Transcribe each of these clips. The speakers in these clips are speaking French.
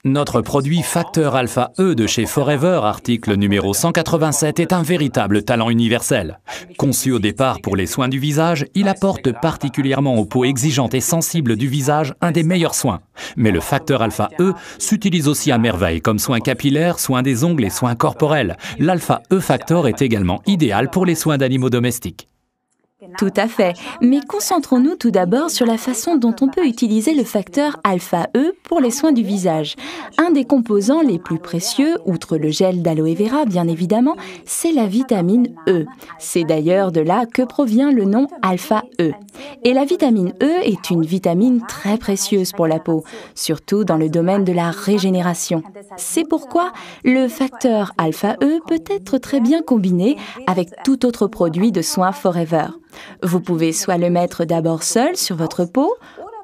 Notre produit Facteur Alpha E de chez Forever, article numéro 187, est un véritable talent universel. Conçu au départ pour les soins du visage, il apporte particulièrement aux peaux exigeantes et sensibles du visage un des meilleurs soins. Mais le Facteur Alpha E s'utilise aussi à merveille comme soin capillaire, soin des ongles et soins corporels. L'Alpha E Factor est également idéal pour les soins d'animaux domestiques. Tout à fait. Mais concentrons-nous tout d'abord sur la façon dont on peut utiliser le facteur alpha E pour les soins du visage. Un des composants les plus précieux, outre le gel d'aloe vera bien évidemment, c'est la vitamine E. C'est d'ailleurs de là que provient le nom alpha E. Et la vitamine E est une vitamine très précieuse pour la peau, surtout dans le domaine de la régénération. C'est pourquoi le facteur alpha E peut être très bien combiné avec tout autre produit de soins Forever. Vous pouvez soit le mettre d'abord seul sur votre peau,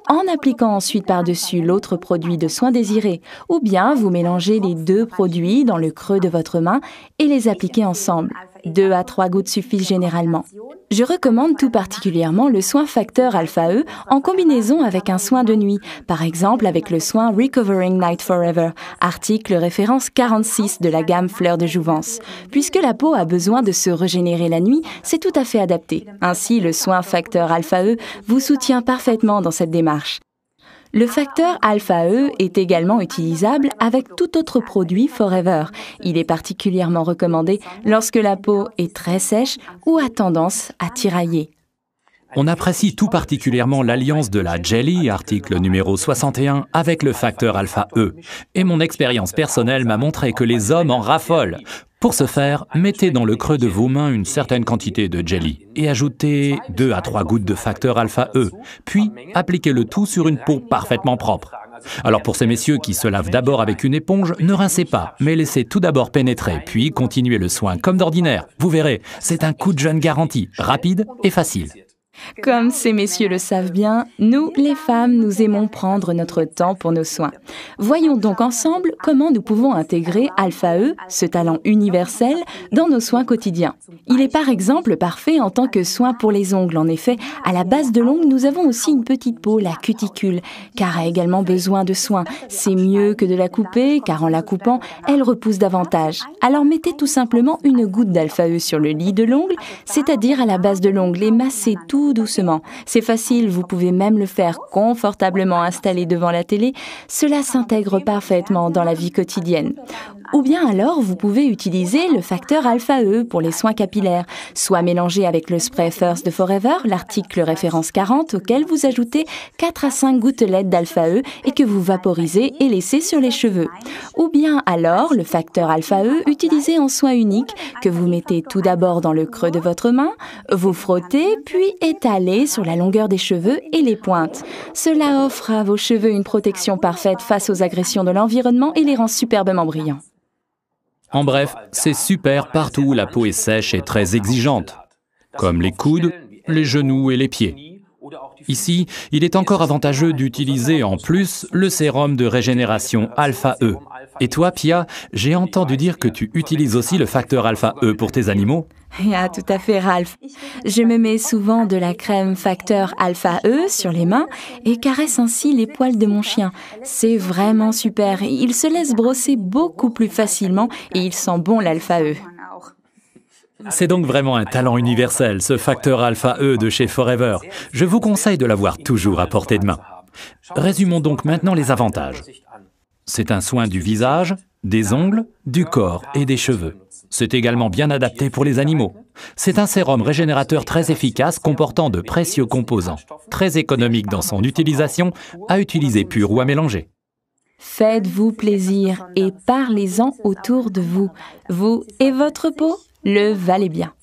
en appliquant ensuite par-dessus l'autre produit de soin désiré, ou bien vous mélangez les deux produits dans le creux de votre main et les appliquez ensemble. 2 à 3 gouttes suffisent généralement. Je recommande tout particulièrement le soin Facteur Alpha E en combinaison avec un soin de nuit, par exemple avec le soin Recovering Night Forever, article référence 46 de la gamme Fleurs de Jouvence. Puisque la peau a besoin de se régénérer la nuit, c'est tout à fait adapté. Ainsi, le soin Facteur Alpha E vous soutient parfaitement dans cette démarche. Le facteur alpha E est également utilisable avec tout autre produit Forever. Il est particulièrement recommandé lorsque la peau est très sèche ou a tendance à tirailler. On apprécie tout particulièrement l'alliance de la Jelly, article numéro 61, avec le facteur Alpha E. Et mon expérience personnelle m'a montré que les hommes en raffolent. Pour ce faire, mettez dans le creux de vos mains une certaine quantité de Jelly et ajoutez 2 à 3 gouttes de facteur Alpha E. Puis, appliquez le tout sur une peau parfaitement propre. Alors pour ces messieurs qui se lavent d'abord avec une éponge, ne rincez pas, mais laissez tout d'abord pénétrer, puis continuez le soin comme d'ordinaire. Vous verrez, c'est un coup de jeune garanti, rapide et facile. Comme ces messieurs le savent bien, nous, les femmes, nous aimons prendre notre temps pour nos soins. Voyons donc ensemble comment nous pouvons intégrer Alpha E, ce talent universel, dans nos soins quotidiens. Il est par exemple parfait en tant que soin pour les ongles. En effet, à la base de l'ongle, nous avons aussi une petite peau, la cuticule, car a également besoin de soins. C'est mieux que de la couper, car en la coupant, elle repousse davantage. Alors mettez tout simplement une goutte d'Alpha E sur le lit de l'ongle, c'est-à-dire à la base de l'ongle, et massez tout doucement. C'est facile, vous pouvez même le faire confortablement installé devant la télé. Cela s'intègre parfaitement dans la vie quotidienne. Ou bien alors, vous pouvez utiliser le facteur Alpha E pour les soins capillaires, soit mélangé avec le spray First de Forever, l'article référence 40, auquel vous ajoutez 4 à 5 gouttelettes d'Alpha E et que vous vaporisez et laissez sur les cheveux. Ou bien alors, le facteur Alpha E utilisé en soin unique, que vous mettez tout d'abord dans le creux de votre main, vous frottez, puis étalez sur la longueur des cheveux et les pointes. Cela offre à vos cheveux une protection parfaite face aux agressions de l'environnement et les rend superbement brillants. En bref, c'est super partout où la peau est sèche et très exigeante, comme les coudes, les genoux et les pieds. Ici, il est encore avantageux d'utiliser en plus le sérum de régénération Alpha E. Et toi, Pia, j'ai entendu dire que tu utilises aussi le facteur Alpha E pour tes animaux. Ah, tout à fait, Ralph. Je me mets souvent de la crème facteur Alpha E sur les mains et caresse ainsi les poils de mon chien. C'est vraiment super. Il se laisse brosser beaucoup plus facilement et il sent bon l'Alpha E. C'est donc vraiment un talent universel, ce facteur Alpha E de chez Forever. Je vous conseille de l'avoir toujours à portée de main. Résumons donc maintenant les avantages. C'est un soin du visage, des ongles, du corps et des cheveux. C'est également bien adapté pour les animaux. C'est un sérum régénérateur très efficace comportant de précieux composants, très économique dans son utilisation, à utiliser pur ou à mélanger. Faites-vous plaisir et parlez-en autour de vous. Vous et votre peau le valez bien.